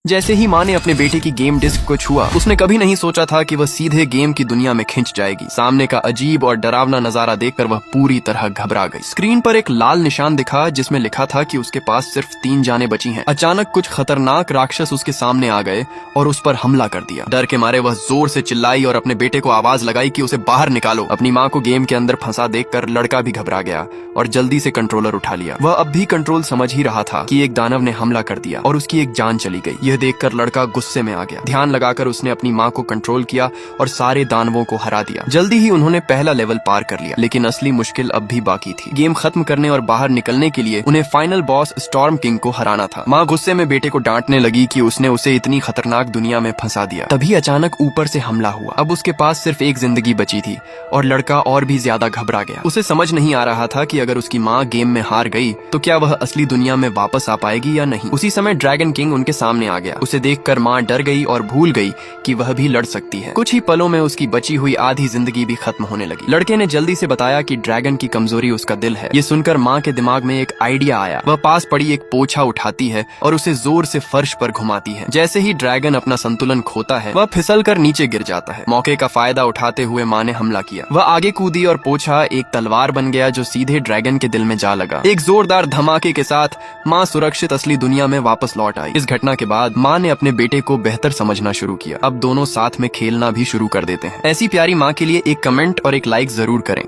जैसे ही माँ ने अपने बेटे की गेम डिस्क को छुआ, उसने कभी नहीं सोचा था कि वह सीधे गेम की दुनिया में खिंच जाएगी। सामने का अजीब और डरावना नजारा देखकर वह पूरी तरह घबरा गई। स्क्रीन पर एक लाल निशान दिखा जिसमें लिखा था कि उसके पास सिर्फ 3 जानें बची हैं। अचानक कुछ खतरनाक राक्षस उसके सामने आ गए और उस पर हमला कर दिया। डर के मारे वह जोर से चिल्लाई और अपने बेटे को आवाज लगाई कि उसे बाहर निकालो। अपनी माँ को गेम के अंदर फंसा देखकर लड़का भी घबरा गया और जल्दी से कंट्रोलर उठा लिया। वह अब भी कंट्रोल समझ ही रहा था कि एक दानव ने हमला कर दिया और उसकी एक जान चली गई। यह देखकर लड़का गुस्से में आ गया। ध्यान लगाकर उसने अपनी माँ को कंट्रोल किया और सारे दानवों को हरा दिया। जल्दी ही उन्होंने पहला लेवल पार कर लिया, लेकिन असली मुश्किल अब भी बाकी थी। गेम खत्म करने और बाहर निकलने के लिए उन्हें फाइनल बॉस स्टॉर्म किंग को हराना था। माँ गुस्से में बेटे को डांटने लगी कि उसने उसे इतनी खतरनाक दुनिया में फंसा दिया। तभी अचानक ऊपर से हमला हुआ। अब उसके पास सिर्फ एक जिंदगी बची थी और लड़का और भी ज्यादा घबरा गया। उसे समझ नहीं आ रहा था कि अगर उसकी माँ गेम में हार गई तो क्या वह असली दुनिया में वापस आ पाएगी या नहीं। उसी समय ड्रैगन किंग उनके सामने आ गया। उसे देखकर माँ डर गई और भूल गई कि वह भी लड़ सकती है। कुछ ही पलों में उसकी बची हुई आधी जिंदगी भी खत्म होने लगी। लड़के ने जल्दी से बताया कि ड्रैगन की कमजोरी उसका दिल है। ये सुनकर माँ के दिमाग में एक आइडिया आया। वह पास पड़ी एक पोछा उठाती है और उसे जोर से फर्श पर घुमाती है। जैसे ही ड्रैगन अपना संतुलन खोता है, वह फिसल कर नीचे गिर जाता है। मौके का फायदा उठाते हुए माँ ने हमला किया। वह आगे कूदी और पोछा एक तलवार बन गया जो सीधे ड्रैगन के दिल में जा लगा। एक जोरदार धमाके के साथ माँ सुरक्षित असली दुनिया में वापस लौट आई। इस घटना के बाद माँ ने अपने बेटे को बेहतर समझना शुरू किया। अब दोनों साथ में खेलना भी शुरू कर देते हैं। ऐसी प्यारी माँ के लिए एक कमेंट और एक लाइक जरूर करें।